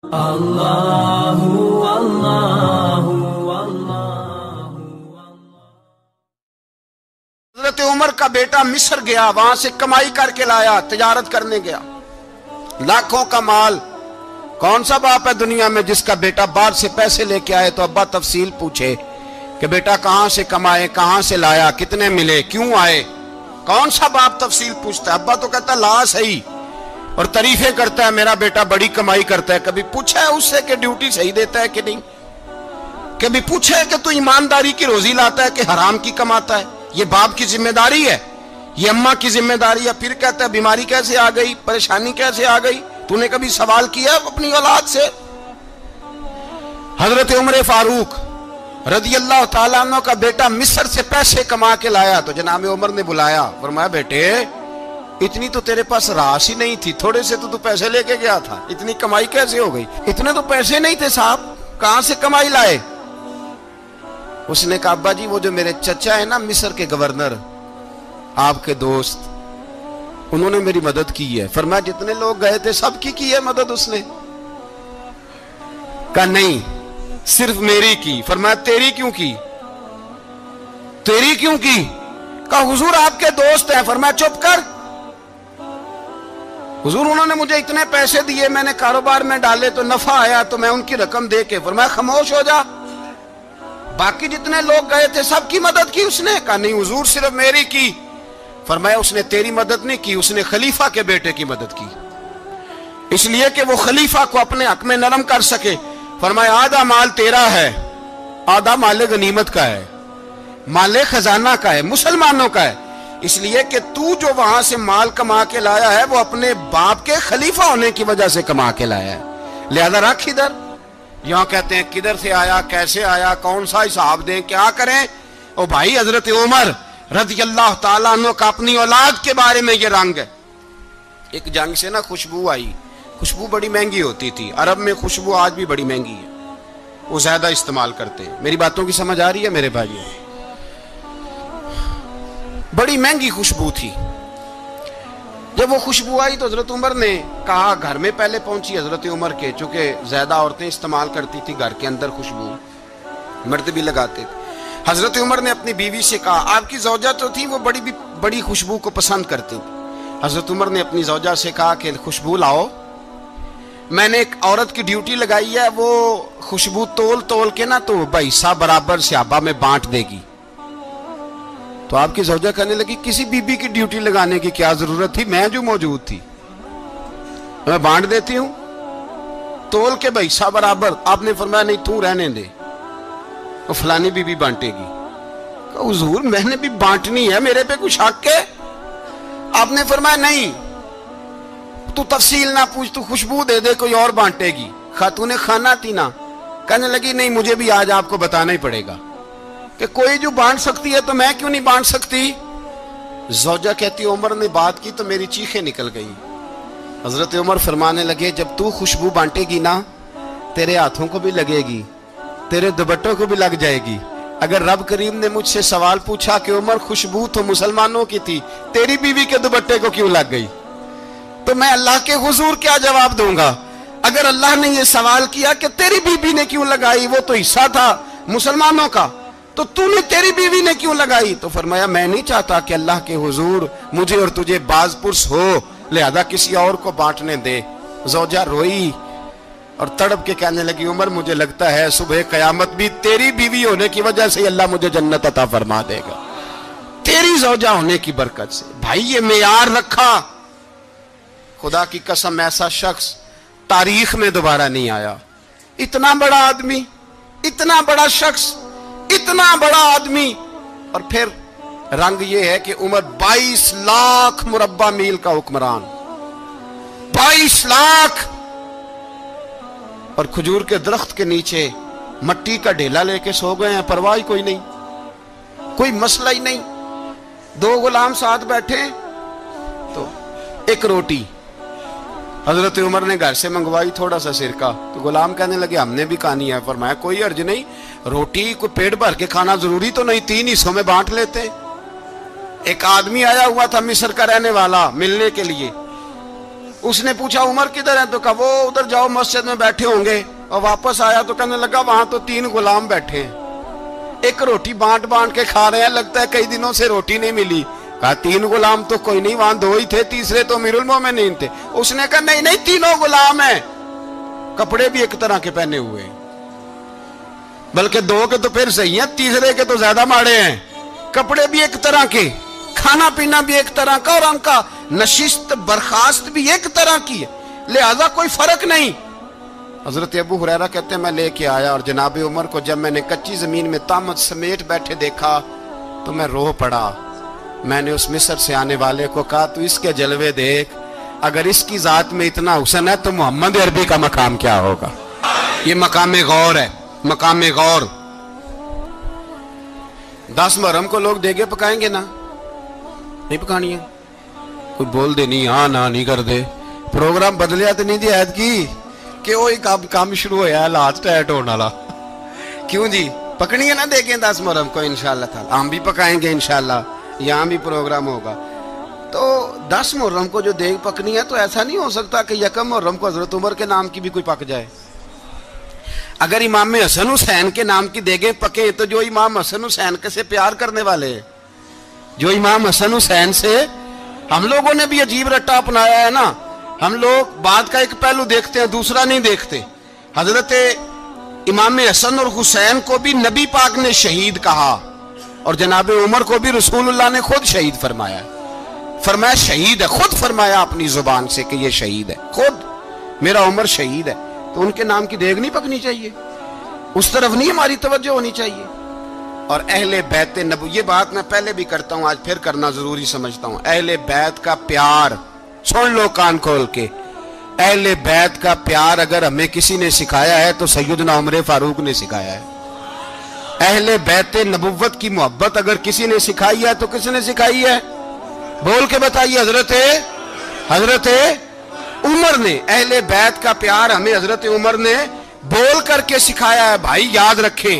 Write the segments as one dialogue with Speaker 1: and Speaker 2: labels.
Speaker 1: اللہ اللہ
Speaker 2: حضرت عمر کا بیٹا مصر گیا، وہاں سے کمائی کر کے لایا، تجارت کرنے گیا، لاکھوں کا مال۔ کون سا باپ ہے دنیا میں جس کا بیٹا باہر سے پیسے لے کے آئے تو ابا تفصیل پوچھے کہ بیٹا کہاں سے کمائے، کہاں سے لایا، کتنے ملے، کیوں آئے؟ کون سا باپ تفصیل پوچھتا ہے؟ ابا تو کہتا لا صحیح اور تعریفیں کرتا ہے، میرا بیٹا بڑی کمائی کرتا ہے۔ کبھی پوچھا ہے اس سے کہ ڈیوٹی صحیح دیتا ہے کہ نہیں؟ کبھی پوچھا ہے کہ تو ایمانداری کی روزی لاتا ہے کہ حرام کی کماتا ہے؟ یہ باپ کی ذمہ داری ہے، یہ اماں کی ذمہ داری ہے۔ پھر کہتا ہے بیماری کیسے آ گئی، پریشانی کیسے آ گئی؟ تو نے کبھی سوال کیا اپنی اولاد سے؟ حضرت عمر فاروق رضی اللہ تعالیٰ عنہ کا بیٹا مصر سے پیسے کما کے لایا تو جناب عمر نے بلایا، فرمایا بیٹے اتنی تو تیرے پاس راس ہی نہیں تھی، تھوڑے سے تو پیسے لے کے گیا تھا، اتنی کمائی کیسے ہو گئی؟ اتنے تو پیسے نہیں تھے صاحب، کہاں سے کمائی لائے؟ اس نے کہا ابا جی وہ جو میرے چچا ہے نا مصر کے گورنر، آپ کے دوست، انہوں نے میری مدد کی ہے۔ فرمایا جتنے لوگ گئے تھے سب کی ہے مدد اس نے؟ کہا نہیں صرف میری کی۔ فرمایا تیری کیوں کی؟ تیری کیوں کی؟ کہا حضور آپ کے دوست ہیں۔ فرمایا چپ کر، حضور انہوں نے مجھے اتنے پیسے دیے، میں نے کاروبار میں ڈالے تو نفع آیا تو میں ان کی رقم دے کے۔ فرمایا خاموش ہو جا، باقی جتنے لوگ گئے تھے سب کی مدد کی اس نے؟ کہا نہیں حضور صرف میری کی۔ فرمایا اس نے تیری مدد نہیں کی، اس نے خلیفہ کے بیٹے کی مدد کی، اس لیے کہ وہ خلیفہ کو اپنے حق میں نرم کر سکے۔ فرمایا آدھا مال تیرا ہے، آدھا مال غنیمت کا ہے، مال خزانہ کا ہے، مسلمانوں کا ہے، اس لیے کہ تو جو وہاں سے مال کما کے لایا ہے وہ اپنے باپ کے خلیفہ ہونے کی وجہ سے کما کے لایا ہے، لہذا رکھ ادھر۔ یہاں کہتے ہیں کدھر سے آیا، کیسے آیا، کون سا حساب دیں، کیا کریں؟ او بھائی حضرت عمر رضی اللہ تعالیٰ عنہ کا اپنی اولاد کے بارے میں یہ رنگ ہے۔ ایک جنگ سے نا خوشبو آئی، خوشبو بڑی مہنگی ہوتی تھی، عرب میں خوشبو آج بھی بڑی مہنگی ہے، وہ زیادہ استعمال کرتے ہیں۔ میری باتوں کی سمجھ آ رہی ہے میرے بھائیوں؟ بڑی مہنگی خوشبو تھی۔ جب وہ خوشبو آئی تو حضرت عمر نے کہا، گھر میں پہلے پہنچی حضرت عمر کے، چونکہ زیادہ عورتیں استعمال کرتی تھی گھر کے اندر خوشبو، مرد بھی لگاتے تھے۔ حضرت عمر نے اپنی بیوی سے کہا، آپ کی زوجہ تو تھی وہ بڑی خوشبو کو پسند کرتی تھی۔ حضرت عمر نے اپنی زوجہ سے کہا کہ خوشبو لاؤ، میں نے ایک عورت کی ڈیوٹی لگائی ہے، وہ خوشبو تول کے نا تو حصہ برابر صحابہ میں بانٹ دے گی۔ تو آپ کی زوجہ کہنے لگی کسی بی بی کی ڈیوٹی لگانے کی کیا ضرورت تھی، میں جو موجود تھی میں بانٹ دیتی ہوں تول کے حصہ برابر۔ آپ نے فرمایا نہیں تو رہنے دے، وہ فلانی بی بی بانٹے گی۔ کہا حضور میں نے بھی بانٹنی ہے، میرے پہ کچھ حق ہے؟ آپ نے فرمایا نہیں تو تفصیل نہ پوچھ، تو خوشبو دے دے، کوئی اور بانٹے گی۔ خاتون خانہ تھی نا، کہنے لگی نہیں مجھے بھی آج آپ کو بتانا ہی پڑے گا کہ کوئی جو بانٹ سکتی ہے تو میں کیوں نہیں بانٹ سکتی؟ زوجہ کہتی عمر نے بات کی تو میری چیخیں نکل گئی۔ حضرت عمر فرمانے لگے جب تو خوشبو بانٹے گی نا تیرے ہاتھوں کو بھی لگے گی، تیرے دوپٹوں کو بھی لگ جائے گی۔ اگر رب کریم نے مجھ سے سوال پوچھا کہ عمر خوشبو تو مسلمانوں کی تھی، تیری بیوی کے دوپٹے کو کیوں لگ گئی، تو میں اللہ کے حضور کیا جواب دوں گا؟ اگر اللہ نے یہ سوال کیا کہ تیری بیوی نے کیوں لگائی، وہ تو حصہ تھا مسلمانوں کا، تو نے تیری بیوی نے کیوں لگائی؟ تو فرمایا میں نہیں چاہتا کہ اللہ کے حضور مجھے اور تجھے باز پرس ہو، لہذا کسی اور کو بانٹنے دے۔ زوجہ روئی اور تڑپ کے کہنے لگی عمر مجھے لگتا ہے صبح قیامت بھی تیری بیوی ہونے کی وجہ سے اللہ مجھے جنت عطا فرما دے گا، تیری زوجہ ہونے کی برکت سے۔ بھائی یہ معیار رکھا، خدا کی قسم ایسا شخص تاریخ میں دوبارہ نہیں آیا۔ اتنا بڑا آدمی، اتنا بڑا شخص، اتنا بڑا آدمی، اور پھر رنگ یہ ہے کہ عمر 22 لاکھ مربع میل کا حکمران، 22 لاکھ، اور کھجور کے درخت کے نیچے مٹی کا ڈھیلا لے کے سو گئے ہیں، پرواہ کوئی نہیں، کوئی مسئلہ ہی نہیں۔ 2 غلام ساتھ بیٹھے تو ایک روٹی حضرت عمر نے گھر سے منگوائی، تھوڑا سا سرکہ، تو غلام کہنے لگے ہم نے بھی کھانی ہے۔ فرمایا کوئی حرج نہیں، روٹی کو پیٹ بھر کے کھانا ضروری تو نہیں، 3 حصوں میں بانٹ لیتے۔ ایک آدمی آیا ہوا تھا مصر کا رہنے والا ملنے کے لیے، اس نے پوچھا عمر کدھر ہے؟ تو کہا وہ ادھر جاؤ مسجد میں بیٹھے ہوں گے. اور واپس آیا تو کہنے لگا وہاں تو 3 غلام بیٹھے ہیں, ایک روٹی بانٹ بانٹ کے کھا رہے ہیں, لگتا ہے کئی دنوں سے روٹی نہیں ملی. کہا 3 غلام تو کوئی نہیں, وہاں 2 ہی تھے, تیسرے تو امیر المومنین تھے. اس نے کہا نہیں نہیں 3 غلام ہیں, کپڑے بھی ایک طرح کے پہنے ہوئے ہیں, بلکہ 2 کے تو پھر صحیح ہیں, تیسرے کے تو زیادہ ماڑے ہیں. کپڑے بھی ایک طرح کے, کھانا پینا بھی ایک طرح کا, اور ان کا نشست برخاست بھی ایک طرح کی ہے, لہذا کوئی فرق نہیں. حضرت ابو ہریرہ کہتے ہیں میں لے کے آیا, اور جناب عمر کو جب میں نے کچی زمین میں تامت سمیٹ بیٹھے دیکھا تو میں رو پڑا. میں نے اس مصر سے آنے والے کو کہا تو اس کے جلوے دیکھ, اگر اس کی ذات میں اتنا حسن ہے تو محمد عربی کا مقام کیا ہوگا. یہ مقام غور ہے, مقام غور. 10 محرم کو لوگ دیگے پکائیں گے نا, نہیں پکانی ہے؟ کوئی بول دے نہیں, ہاں نہ نہیں کر دے. پروگرام بدلیا تو نہیں دی عید کی کہ وہی کام شروع ہویا ہے لات ٹائٹ ہونے والا. کیوں جی, پکنی ہے نا دیکھیں 10 محرم کو انشاءاللہ تعالی. ہم بھی پکائیں گے انشاءاللہ, یہاں بھی پروگرام ہوگا. تو 10 محرم کو جو دیگ پکنی ہے تو ایسا نہیں ہو سکتا کہ 1 محرم کو حضرت عمر کے نام کی بھی کوئی پک جائے. اگر امام حسن حسین کے نام کی دیگیں پکیں تو جو امام حسن حسین کے سے پیار کرنے والے ہیں, جو امام حسن حسین سے, ہم لوگوں نے بھی عجیب رٹا اپنایا ہے نا. ہم لوگ بات کا ایک پہلو دیکھتے ہیں, دوسرا نہیں دیکھتے. حضرت امام حسن اور حسین کو بھی نبی پاک نے شہید کہا, اور جناب عمر کو بھی رسول اللہ نے خود شہید فرمایا. فرمایا شہید ہے, خود فرمایا اپنی زبان سے کہ یہ شہید ہے, خود میرا عمر شہید ہے. تو ان کے نام کی دیگ نہیں پکنی چاہیے, اس طرف نہیں ہماری توجہ ہونی چاہیے. اور اہل بیت نبو, یہ بات میں پہلے بھی کرتا ہوں, آج پھر کرنا ضروری سمجھتا ہوں. اہل بیت کا پیار سن لو کان کھول کے, اہل بیت کا پیار اگر ہمیں کسی نے سکھایا ہے تو سیدنا عمر فاروق نے سکھایا ہے. اہل بیت نبوت کی محبت اگر کسی نے سکھائی ہے تو کس نے سکھائی ہے؟ بول کے بتائیے. حضرت عمر نے. اہل بیت کا پیار ہمیں حضرت عمر نے بول کر کے سکھایا ہے. بھائی یاد رکھیں,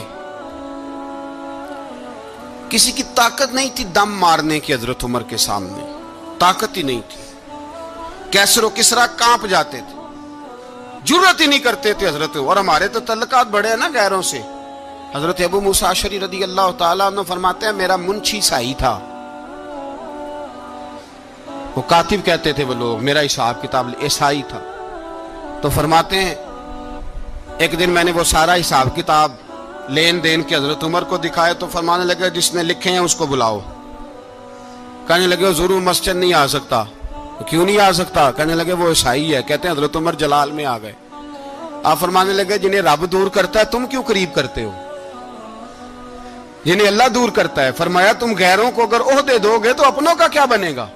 Speaker 2: کسی کی طاقت نہیں تھی دم مارنے کی حضرت عمر کے سامنے, طاقت ہی نہیں تھی. کیسر و کسرا کانپ جاتے تھے, جرت ہی نہیں کرتے تھے حضرت. اور ہمارے تو تعلقات بڑے ہیں نا غیروں سے. حضرت ابو موسیٰ اشعری رضی اللہ تعالیٰ عنہ فرماتے ہیں میرا منشی سائی تھا, وہ کاتب کہتے تھے وہ لوگ, میرا حساب کتاب عیسائی تھا. تو فرماتے ہیں ایک دن میں نے وہ سارا حساب کتاب لین دین کے حضرت عمر کو دکھائے تو فرمانے لگے جس نے لکھے ہیں اس کو بلاؤ. کہنے لگے حضور مسجد نہیں آ سکتا. کیوں نہیں آ سکتا؟ کہنے لگے وہ عیسائی ہے. کہتے ہیں حضرت عمر جلال میں آ گئے. آپ فرمانے لگے جنہیں رب دور کرتا ہے تم کیوں قریب کرتے ہو؟ جنہیں اللہ دور کرتا ہے. فرمایا تم غیروں کو اگر عہدے دو گے تو اپنوں کا کیا بنے گا؟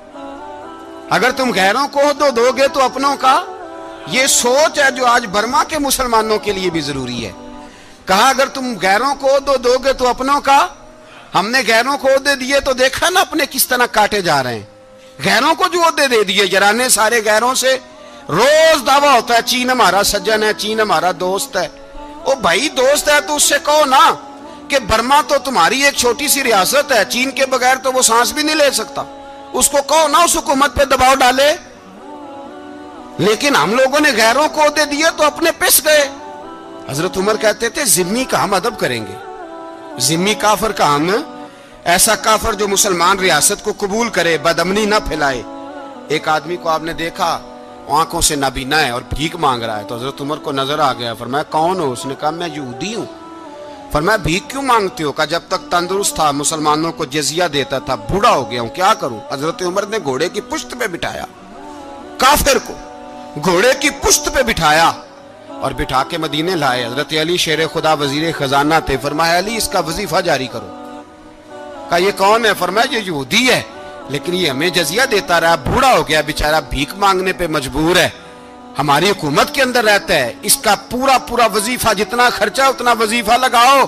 Speaker 2: اگر تم غیروں کو عہدے دو گے تو اپنوں کا. یہ سوچ ہے جو آج برما کے مسلمانوں کے لیے بھی ضروری ہے. کہا اگر تم غیروں کو عہدے دو گے تو اپنوں کا. ہم نے غیروں کو عہدے دیے تو دیکھا نا اپنے کس طرح کاٹے جا رہے ہیں. غیروں کو جو عہدے دے دیے جرانے سارے غیروں سے. روز دعویٰ ہوتا ہے چین ہمارا سجن ہے, چین ہمارا دوست ہے. او بھائی دوست ہے تو اس سے کہو نا کہ برما تو تمہاری ایک چھوٹی سی ریاست ہے, چین کے بغیر تو وہ سانس بھی نہیں لے سکتا. اس کو کہو نا اس حکومت پہ دباؤ ڈالے. لیکن ہم لوگوں نے غیروں کو عہدے دیے تو اپنے پس گئے. حضرت عمر کہتے تھے ذمی کا ہم ادب کریں گے, ذمی کافر کا ہم, ایسا کافر جو مسلمان ریاست کو قبول کرے, بدامنی نہ پھیلائے. ایک آدمی کو آپ نے دیکھا آنکھوں سے نابینا ہے اور بھیک مانگ رہا ہے, تو حضرت عمر کو نظر آ گیا. فرمایا کون ہو؟ اس نے کہا میں یہودی ہوں. فرمایا بھیک کیوں مانگتے ہو؟ کہا جب تک تندرست تھا مسلمانوں کو جزیہ دیتا تھا, بوڑھا ہو گیا ہوں کیا کروں. حضرت عمر نے گھوڑے کی پشت پہ بٹھایا, کافر کو گھوڑے کی پشت پہ بٹھایا اور بٹھا کے مدینے لائے. حضرت علی شیر خدا وزیر خزانہ تھے. فرمایا علی اس کا وظیفہ جاری کرو. کہا یہ کون ہے؟ فرمایا یہ یہودی ہے لیکن یہ ہمیں جزیہ دیتا رہا, بوڑھا ہو گیا بیچارہ, بھیک مانگنے پہ مجبور ہے, ہماری حکومت کے اندر رہتا ہے, اس کا پورا وظیفہ جتنا خرچہ اتنا وظیفہ لگاؤ.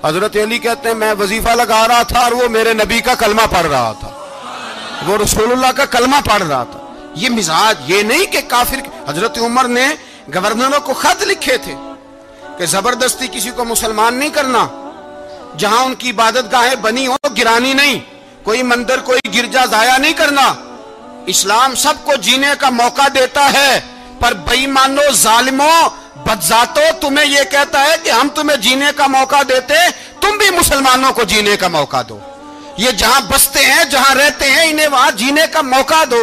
Speaker 2: حضرت علی کہتے ہیں میں وظیفہ لگا رہا تھا اور وہ میرے نبی کا کلمہ پڑھ رہا تھا, وہ رسول اللہ کا کلمہ پڑھ رہا تھا. یہ مزاج, یہ نہیں کہ کافر. حضرت عمر نے گورنروں کو خط لکھے تھے کہ زبردستی کسی کو مسلمان نہیں کرنا, جہاں ان کی عبادت گاہیں بنی ہو گرانی نہیں, کوئی مندر کوئی گرجا ضائع نہیں کرنا. اسلام سب کو جینے کا موقع دیتا ہے، پر بےایمانو، ظالموں، بدذاتوں، تمہیں یہ کہتا ہے کہ ہم تمہیں جینے کا موقع دیتے، تم بھی مسلمانوں کو جینے کا موقع دو۔ یہ جہاں بستے ہیں، جہاں رہتے ہیں، انہیں وہاں جینے کا موقع دو،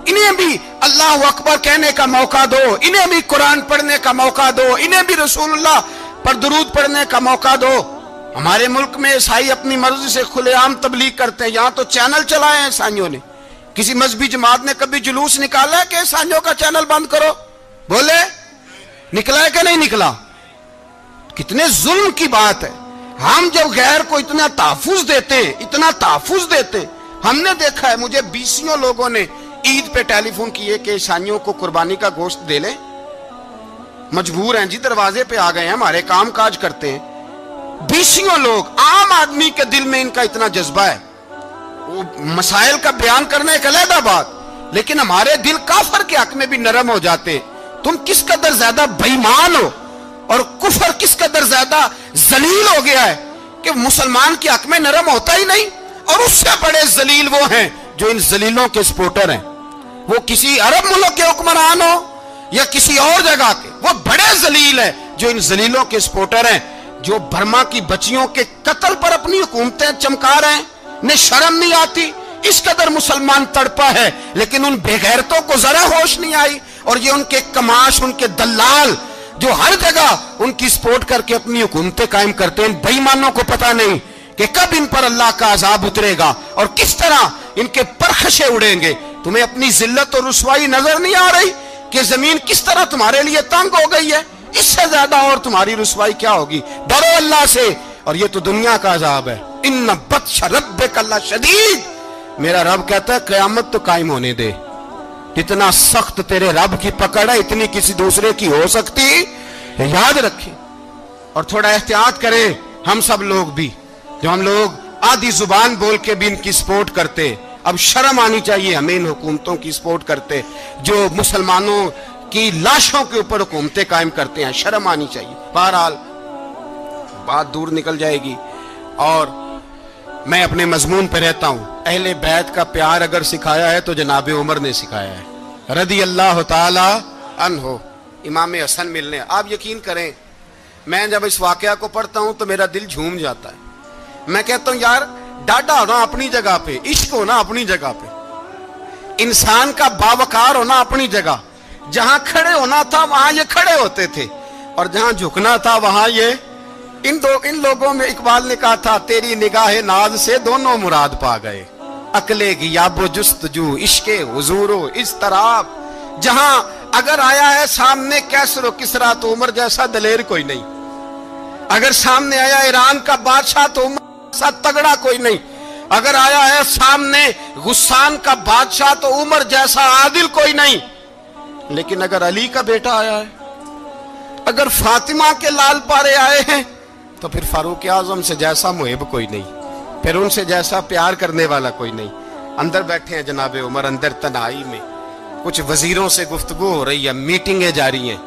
Speaker 2: انہیں بھی اللہ اکبر کہنے کا موقع دو، انہیں بھی قرآن پڑھنے کا موقع دو، انہیں بھی رسول اللہ پر درود پڑھنے کا موقع دو۔ ہمارے ملک میں عیسائی اپنی مرضی سے کھلے عام تبلیغ کرتے ہیں، یہاں تو چینل چلائے ہیں عیسائیوں نے۔ کسی مذہبی جماعت نے کبھی جلوس نکالا ہے کہ عیسائیوں کا چینل بند کرو؟ بولے نکلا ہے کہ نہیں نکلا؟ کتنے ظلم کی بات ہے۔ ہم جب غیر کو اتنا تحفظ دیتے ہیں، اتنا تحفظ دیتے ہیں، ہم نے دیکھا ہے، مجھے 20 لوگوں نے عید پہ ٹیلی فون کیے کہ عیسائیوں کو قربانی کا گوشت دے لیں، مجبور ہیں جی، دروازے پہ آ گئے ہیں، ہمارے کام کاج کرتے ہیں۔ 20 لوگ، عام آدمی کے دل میں ان کا اتنا جذبہ ہے، وہ مسائل کا بیان کرنے ایک علیحدہ بات، لیکن ہمارے دل کافر کے حق میں بھی نرم ہو جاتے ہیں۔ تم کس قدر زیادہ بےایمان ہو، اور کفر کس قدر زیادہ ذلیل ہو گیا ہے کہ مسلمان کے حق میں نرم ہوتا ہی نہیں۔ اور اس سے بڑے ذلیل وہ ہیں جو ان ذلیلوں کے سپورٹر ہیں، وہ کسی عرب ملک کے حکمران ہو یا کسی اور جگہ کے، وہ بڑے ذلیل ہیں جو ان ذلیلوں کے سپورٹر ہیں، جو برما کی بچیوں کے قتل پر اپنی حکومتیں چمکا رہے ہیں، انہیں شرم نہیں آتی۔ اس قدر مسلمان تڑپا ہے، لیکن ان بے غیرتوں کو ذرا ہوش نہیں آئی، اور یہ ان کے کماش، ان کے دلال جو ہر جگہ ان کی سپورٹ کر کے اپنی حکومتیں قائم کرتے ہیں، بے ایمانوں کو پتہ نہیں کہ کب ان پر اللہ کا عذاب اترے گا اور کس طرح ان کے پرخشے اڑیں گے۔ تمہیں اپنی ذلت اور رسوائی نظر نہیں آ رہی کہ زمین کس طرح تمہارے لیے تنگ ہو گئی ہے؟ اس سے زیادہ اور تمہاری رسوائی کیا ہوگی؟ ڈرو اللہ سے، اور یہ تو دنیا کا عذاب ہے۔ ان بطش ربک لشدید، میرا رب کہتا ہے قیامت تو قائم ہونے دے، اتنا سخت تیرے رب کی پکڑ ہے، اتنی کسی دوسرے کی ہو سکتی؟ یاد رکھیں اور تھوڑا احتیاط کریں ہم سب لوگ بھی، جو ہم لوگ آدھی زبان بول کے بھی ان کی سپورٹ کرتے ہیں۔ اب شرم آنی چاہیے ہمیں ان حکومتوں کی سپورٹ کرتے جو مسلمانوں کی لاشوں کے اوپر حکومتیں قائم کرتے ہیں، شرم آنی چاہیے۔ بہرحال بات دور نکل جائے گی، اور میں اپنے مضمون پہ رہتا ہوں۔ اہل بیت کا پیار اگر سکھایا ہے تو جناب عمر نے سکھایا ہے رضی اللہ تعالی عنہ، امام حسن ملنے۔ آپ یقین کریں، میں جب اس واقعہ کو پڑھتا ہوں تو میرا دل جھوم جاتا ہے۔ میں کہتا ہوں یار، ڈاڈا ہونا اپنی جگہ پہ، عشق ہونا اپنی جگہ پہ، انسان کا باوقار ہونا اپنی جگہ، جہاں کھڑے ہونا تھا وہاں یہ کھڑے ہوتے تھے، اور جہاں جھکنا تھا وہاں یہ ان لوگوں میں اقبال نے کہا تھا تیری نگاہ ناز سے دونوں مراد پا گئے، عقل غیاب و جستجو، عشق حضور و اضطراب۔ جہاں اگر آیا ہے سامنے کیسر و کسرا تو عمر جیسا دلیر کوئی نہیں، اگر سامنے آیا ایران کا بادشاہ تو عمر جیسا تگڑا کوئی نہیں، اگر آیا ہے سامنے غسان کا بادشاہ تو عمر جیسا عادل کوئی نہیں، لیکن اگر علی کا بیٹا آیا ہے، اگر فاطمہ کے لال پارے آئے ہیں، تو پھر فاروق اعظم سے جیسا محب کوئی نہیں، پھر ان سے جیسا پیار کرنے والا کوئی نہیں۔ اندر بیٹھے ہیں جناب عمر، اندر تنہائی میں کچھ وزیروں سے گفتگو ہو رہی ہے، میٹنگیں جاری ہیں۔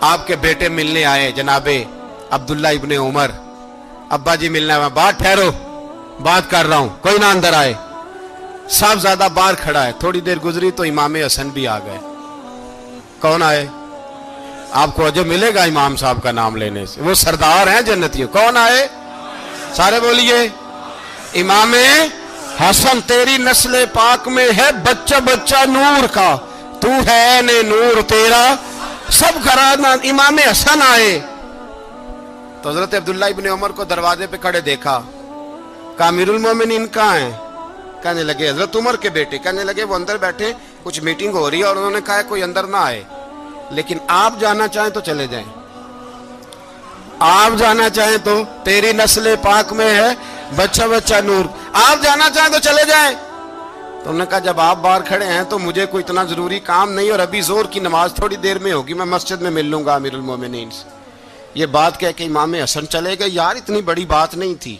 Speaker 2: آپ کے بیٹے ملنے آئے جناب عبداللہ ابن عمر، ابا جی ملنے آئے، بات ٹھہرو، بات کر رہا ہوں، کوئی نہ اندر آئے۔ صاحبزادہ باہر کھڑا ہے، تھوڑی دیر گزری تو امام حسن بھی آ گئے۔ کون آئے؟ آپ کو جو ملے گا امام صاحب کا نام لینے سے، وہ سردار ہیں جنتیوں۔ کون آئے؟ سارے بولیے، امام حسن، تیری نسل پاک میں ہے بچہ بچہ نور کا، تو ہے نے نور تیرا سب گھرانہ۔ امام حسن آئے تو حضرت عبداللہ ابن عمر کو دروازے پہ کھڑے دیکھا، کہا امیر المومنین کہاں ہیں؟ کہنے لگے حضرت عمر کے بیٹے۔ کہنے لگے وہ اندر بیٹھے، کچھ میٹنگ ہو رہی ہے، اور انہوں نے کہا کوئی اندر نہ آئے، لیکن آپ جانا چاہیں تو چلے جائیں، آپ جانا چاہیں تو، تیری نسل پاک میں ہے بچہ بچہ نور، آپ جانا چاہیں تو چلے جائیں۔ تو انہوں نے کہا جب آپ باہر کھڑے ہیں تو مجھے کوئی اتنا ضروری کام نہیں، اور ابھی زور کی نماز تھوڑی دیر میں ہوگی، میں مسجد میں مل لوں گا امیر المومنین سے۔ یہ بات کہہ کے امام حسن چلے گئے۔ یار اتنی بڑی بات نہیں تھی،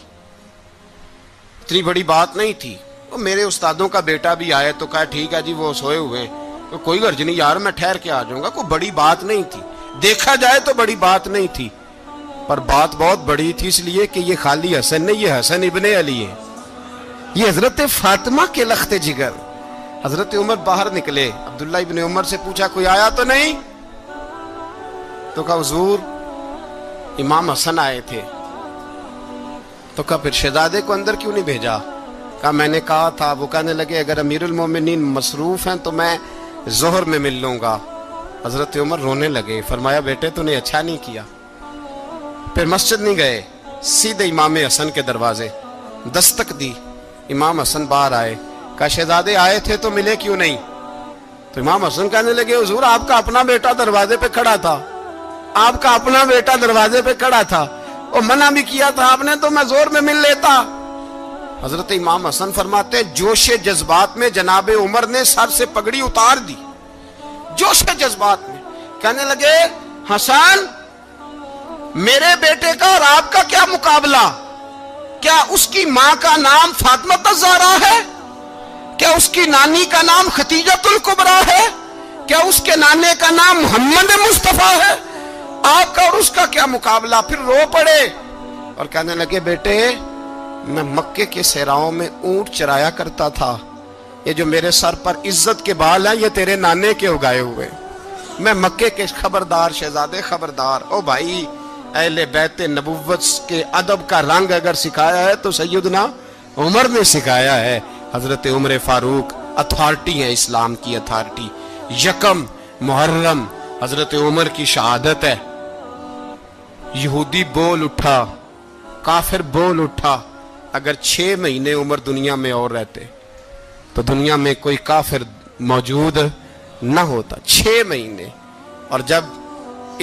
Speaker 2: اتنی بڑی بات نہیں تھی۔ وہ میرے استادوں کا بیٹا بھی آئے تو کہا ٹھیک ہے جی، وہ سوئے ہوئے ہیں، کوئی غرض نہیں یار، میں ٹھہر کے آ جاؤں گا، کوئی بڑی بات نہیں تھی، دیکھا جائے تو بڑی بات نہیں تھی، پر بات بہت بڑی تھی، اس لیے کہ یہ خالی حسن نہیں، یہ حسن ابن علی ہے، یہ حضرت فاطمہ کے لخت جگر، حضرت عمر باہر نکلے، عبداللہ ابن عمر سے پوچھا کوئی آیا تو نہیں؟ تو کہا حضور امام حسن آئے تھے۔ تو کہا پھر شہزادے کو اندر کیوں نہیں بھیجا؟ کہا میں نے کہا تھا۔ وہ کہنے لگے اگر امیر المومنین مصروف ہیں تو میں ظہر میں مل لوں گا۔ حضرت عمر رونے لگے، فرمایا بیٹے تو نے اچھا نہیں کیا۔ پھر مسجد نہیں گئے، سیدھے امام حسن کے دروازے دستک دی، امام حسن باہر آئے، کہا شہزادے آئے تھے تو ملے کیوں نہیں؟ تو امام حسن کہنے لگے حضور آپ کا اپنا بیٹا دروازے پہ کھڑا تھا، آپ کا اپنا بیٹا دروازے پہ کھڑا تھا، اور منع بھی کیا تھا آپ نے تو میں زور میں مل لیتا۔ حضرت امام حسن فرماتے جوش جذبات میں جناب عمر نے سر سے پگڑی اتار دی، جوش جذبات میں کہنے لگے حسن میرے بیٹے کا اور آپ کا کیا مقابلہ؟ کیا اس کی ماں کا نام فاطمہ الزہرا ہے؟ کیا اس کی نانی کا نام خدیجہ الکبریٰ ہے؟ کیا اس کے نانے کا نام محمد مصطفیٰ ہے؟ آپ کا اور اس کا کیا مقابلہ؟ پھر رو پڑے اور کہنے لگے بیٹے میں مکے کے صحراؤں میں اونٹ چرایا کرتا تھا، یہ جو میرے سر پر عزت کے بال ہیں یہ تیرے نانے کے اگائے ہوئے، میں مکے کے خبردار شہزادے خبردار۔ او بھائی اہل بیت نبوت کے ادب کا رنگ اگر سکھایا ہے تو سیدنا عمر نے سکھایا ہے۔ حضرت عمر فاروق اتھارٹی ہے، اسلام کی اتھارٹی۔ یکم محرم حضرت عمر کی شہادت ہے۔ یہودی بول اٹھا، کافر بول اٹھا، اگر 6 مہینے عمر دنیا میں اور رہتے تو دنیا میں کوئی کافر موجود نہ ہوتا۔ 6 مہینے۔ اور جب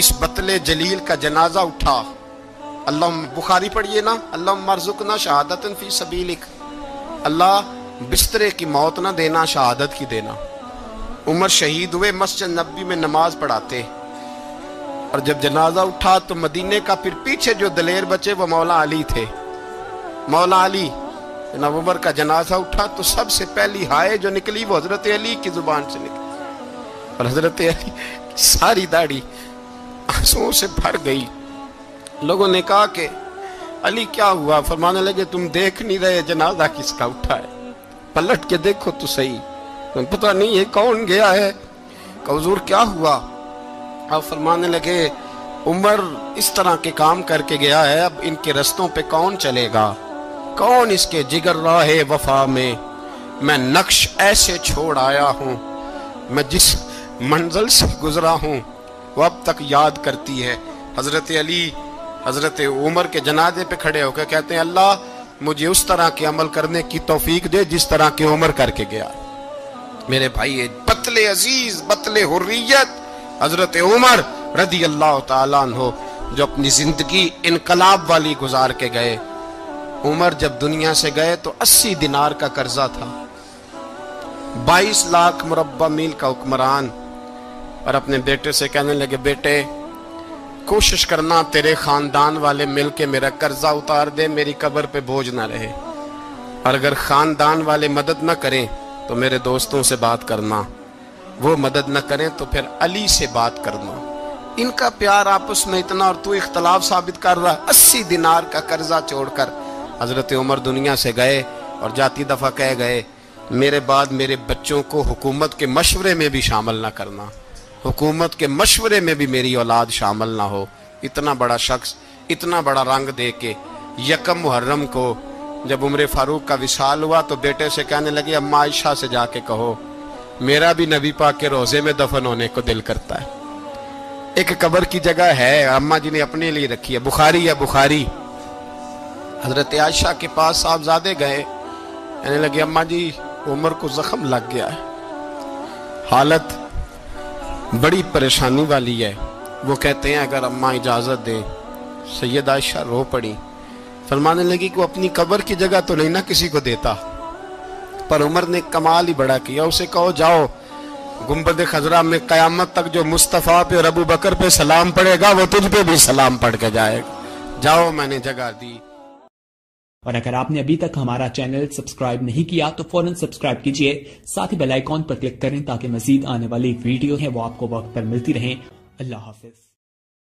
Speaker 2: اس بطل جلیل کا جنازہ اٹھا، اللہم بخاری پڑھئے نا، اللہم ارزقنا شہادت فی سبیلک، اللہ بسترے کی موت نہ دینا، شہادت کی دینا۔ عمر شہید ہوئے، مسجد نبوی میں نماز پڑھاتے، اور جب جنازہ اٹھا تو مدینے کا پھر پیچھے جو دلیر بچے وہ مولا علی تھے۔ مولا علی جناب عمر کا جنازہ اٹھا تو سب سے پہلی ہائے جو نکلی وہ حضرت علی کی زبان سے نکلی، اور حضرت علی ساری داڑھی آنسوؤں سے بھر گئی۔ لوگوں نے کہا کہ علی کیا ہوا؟ فرمانے لگے تم دیکھ نہیں رہے جنازہ کس کا اٹھا ہے، پلٹ کے دیکھو تو صحیح، تم پتہ نہیں یہ کون گیا ہے؟ کہ حضور کیا ہوا؟ آپ فرمانے لگے عمر اس طرح کے کام کر کے گیا ہے، اب ان کے رستوں پہ کون چلے گا؟ کون اس کے جگر راہ وفا میں نقش ایسے چھوڑ آیا ہوں، میں جس منزل سے گزرا ہوں وہ اب تک یاد کرتی ہے۔ حضرت علی حضرت عمر کے جنازے پہ کھڑے ہو کے کہتے ہیں اللہ مجھے اس طرح کے عمل کرنے کی توفیق دے جس طرح کے عمر کر کے گیا۔ میرے بھائی بطل عزیز، بطل حریت حضرت عمر رضی اللہ تعالیٰ عنہ جو اپنی زندگی انقلاب والی گزار کے گئے۔ عمر جب دنیا سے گئے تو 80 دینار کا قرضہ تھا، 22 لاکھ مربع میل کا حکمران، اور اپنے بیٹے سے کہنے لگے بیٹے کوشش کرنا تیرے خاندان والے مل کے میرا قرضہ اتار دے، میری قبر پہ بوجھ نہ رہے، اور اگر خاندان والے مدد نہ کریں تو میرے دوستوں سے بات کرنا، وہ مدد نہ کریں تو پھر علی سے بات کرنا۔ ان کا پیار آپس میں اتنا، اور تو اختلاف ثابت کر رہا۔ 80 دینار کا قرضہ چھوڑ کر حضرت عمر دنیا سے گئے، اور جاتی دفعہ کہہ گئے میرے بعد میرے بچوں کو حکومت کے مشورے میں بھی شامل نہ کرنا، حکومت کے مشورے میں بھی میری اولاد شامل نہ ہو۔ اتنا بڑا شخص اتنا بڑا رنگ دے کے یکم محرم کو جب عمر فاروق کا وصال ہوا تو بیٹے سے کہنے لگے اماں عائشہ سے جا کے کہو میرا بھی نبی پاک کے روزے میں دفن ہونے کو دل کرتا ہے۔ ایک قبر کی جگہ ہے اماں جی نے اپنے لیے رکھی ہے، بخاری ہے بخاری۔ حضرت عائشہ کے پاس صاحبزادے گئے، کہنے لگے اماں جی عمر کو زخم لگ گیا ہے، حالت بڑی پریشانی والی ہے۔ وہ کہتے ہیں اگر اماں اجازت دیں۔ سید عائشہ رو پڑی، فرمانے لگی کہ وہ اپنی قبر کی جگہ تو نہیں نہ کسی کو دیتا، پر عمر نے کمال ہی بڑا کیا، اسے کہو جاؤ گنبد خضرا میں قیامت تک جو مصطفیٰ پہ اور ابو بکر پہ سلام پڑے گا وہ تجھ پہ بھی سلام پڑھ کے جائے گا، جاؤ میں نے جگہ دی۔
Speaker 3: اور اگر آپ نے ابھی تک ہمارا چینل سبسکرائب نہیں کیا تو فوراً سبسکرائب کیجئے، ساتھ ہی بیل آئیکن پر کلک کریں تاکہ مزید آنے والی ویڈیو ہیں وہ آپ کو وقت پر ملتی رہیں۔ اللہ حافظ۔